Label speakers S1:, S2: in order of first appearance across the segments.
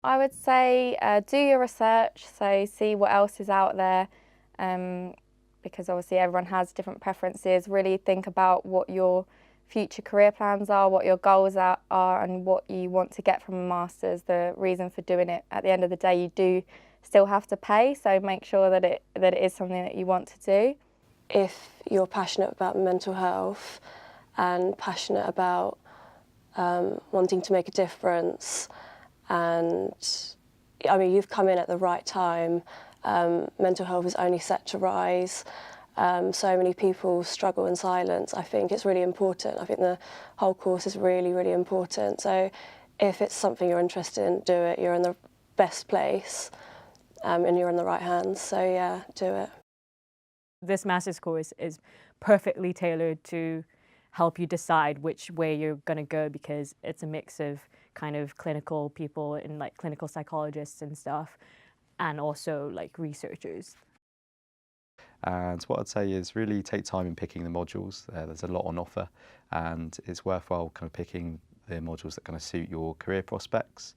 S1: I would say do your research, so see what else is out there, because obviously everyone has different preferences. Really think about what your future career plans are, what your goals are and what you want to get from a master's, the reason for doing it. At the end of the day, you do still have to pay, so make sure that it is something that you want to do.
S2: If you're passionate about mental health and passionate about wanting to make a difference, and I mean, you've come in at the right time. Mental health is only set to rise. So many people struggle in silence. I think it's really important. I think the whole course is really, really important. So if it's something you're interested in, do it. You're in the best place and you're in the right hands. So yeah, do it.
S3: This master's course is perfectly tailored to help you decide which way you're going to go, because it's a mix of kind of clinical people and like clinical psychologists and stuff, and also like researchers.
S4: And what I'd say is really take time in picking the modules. There's a lot on offer, and it's worthwhile kind of picking the modules that kind of suit your career prospects.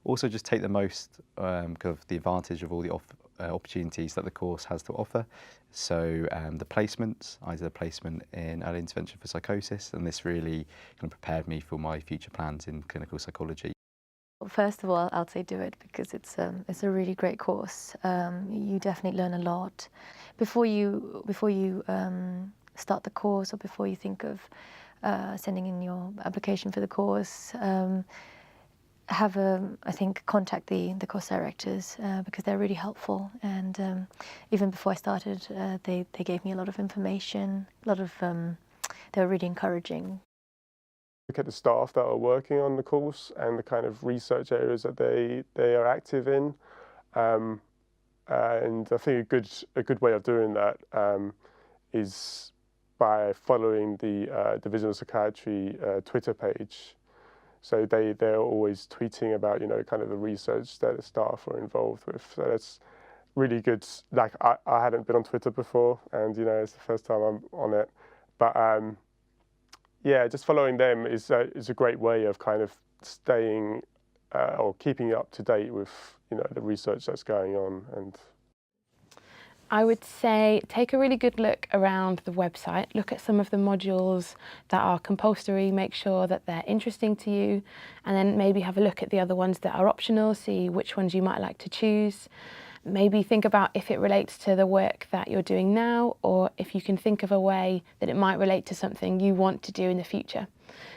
S4: Also, just take the most kind of the advantage of all the opportunities that the course has to offer. So the placements, I did a placement in early intervention for psychosis, and this really kind of prepared me for my future plans in clinical psychology.
S5: First of all, I'd say do it because it's a really great course. You definitely learn a lot. Before you start the course, or before you think of sending in your application for the course, contact the course directors because they're really helpful. And even before I started, they gave me a lot of information. They were really encouraging.
S6: Look at the staff that are working on the course and the kind of research areas that they are active in, and I think a good way of doing that is by following the Division of Psychiatry Twitter page. So they're always tweeting about kind of the research that the staff are involved with. So that's really good. Like I hadn't been on Twitter before, and it's the first time I'm on it, but. Yeah, just following them is a great way of kind of staying or keeping up to date with the research that's going on. And
S7: I would say take a really good look around the website, look at some of the modules that are compulsory, make sure that they're interesting to you, and then maybe have a look at the other ones that are optional, see which ones you might like to choose. Maybe think about if it relates to the work that you're doing now, or if you can think of a way that it might relate to something you want to do in the future.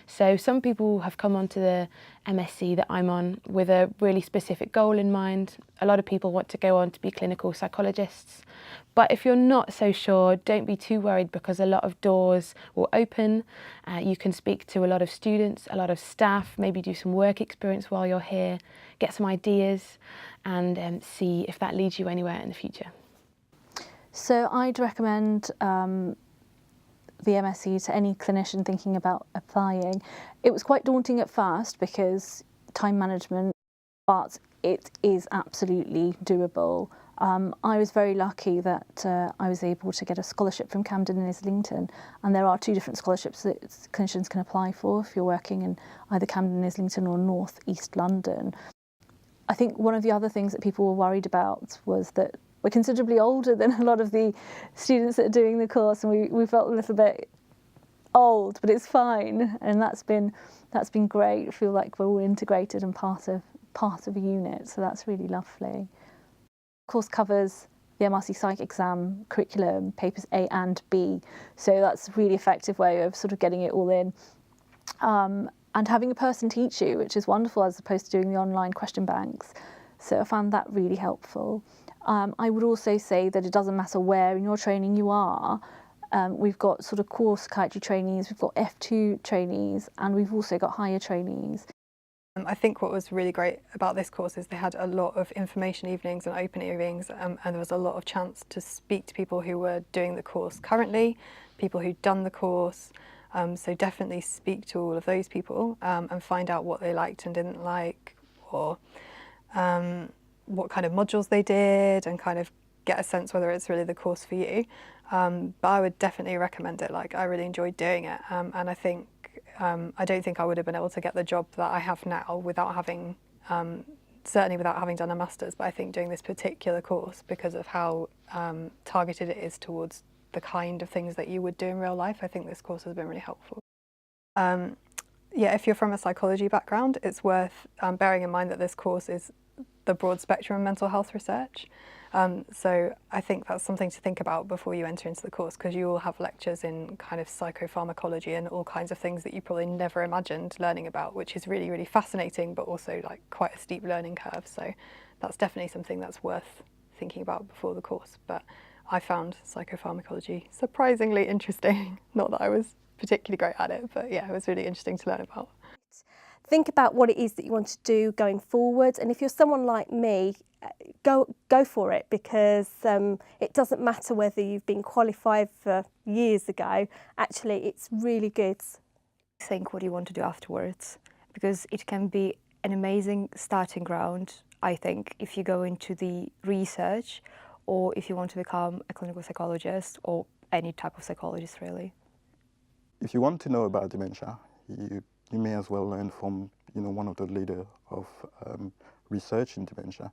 S7: So some people have come onto the MSc that I'm on with a really specific goal in mind. A lot of people want to go on to be clinical psychologists. But if you're not so sure, don't be too worried, because a lot of doors will open. You can speak to a lot of students, a lot of staff, maybe do some work experience while you're here, get some ideas, and see if that leads you anywhere in the future.
S8: So I'd recommend the MSc to any clinician thinking about applying. It was quite daunting at first because time management, but it is absolutely doable. I was very lucky that I was able to get a scholarship from Camden and Islington, and there are 2 different scholarships that clinicians can apply for if you're working in either Camden and Islington or North East London. I think one of the other things that people were worried about was that we're considerably older than a lot of the students that are doing the course, and we felt a little bit old, but it's fine, and that's been great. I feel like we're all integrated and part of a unit, so that's really lovely. The course covers the MRC Psych exam curriculum, papers A and B, so that's a really effective way of sort of getting it all in. And having a person teach you, which is wonderful, as opposed to doing the online question banks. So I found that really helpful. I would also say that it doesn't matter where in your training you are. We've got sort of core psychiatry trainees, we've got F2 trainees, and we've also got higher trainees.
S9: I think what was really great about this course is they had a lot of information evenings and open evenings, and there was a lot of chance to speak to people who were doing the course currently, people who'd done the course. So definitely speak to all of those people and find out what they liked and didn't like, or what kind of modules they did, and kind of get a sense whether it's really the course for you. But I would definitely recommend it. Like, I really enjoyed doing it, and I think I don't think I would have been able to get the job that I have now without having certainly without having done a master's, but I think doing this particular course, because of how targeted it is towards the kind of things that you would do in real life, I think this course has been really helpful. Yeah, if you're from a psychology background, it's worth bearing in mind that this course is the broad spectrum of mental health research. So I think that's something to think about before you enter into the course, because you will have lectures in kind of psychopharmacology and all kinds of things that you probably never imagined learning about, which is really, really fascinating, but also like quite a steep learning curve. So that's definitely something that's worth thinking about before the course. But I found psychopharmacology surprisingly interesting. Not that I was particularly great at it, but yeah, it was really interesting to learn about.
S10: Think about what it is that you want to do going forward, and if you're someone like me, go for it, because it doesn't matter whether you've been qualified for years ago. Actually, it's really good.
S11: Think what you want to do afterwards, because it can be an amazing starting ground, I think, if you go into the research or if you want to become a clinical psychologist or any type of psychologist, really.
S12: If you want to know about dementia, you may as well learn from one of the leaders of research in dementia.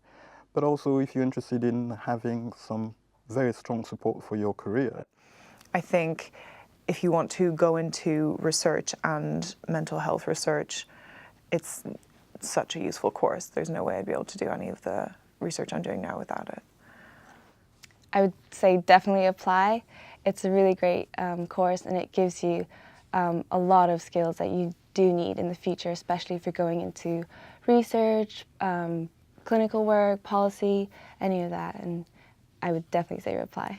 S12: But also, if you're interested in having some very strong support for your career.
S13: I think if you want to go into research and mental health research, it's such a useful course. There's no way I'd be able to do any of the research I'm doing now without it.
S1: I would say definitely apply. It's a really great course, and it gives you a lot of skills that you do need in the future, especially if you're going into research, clinical work, policy, any of that. And I would definitely say apply.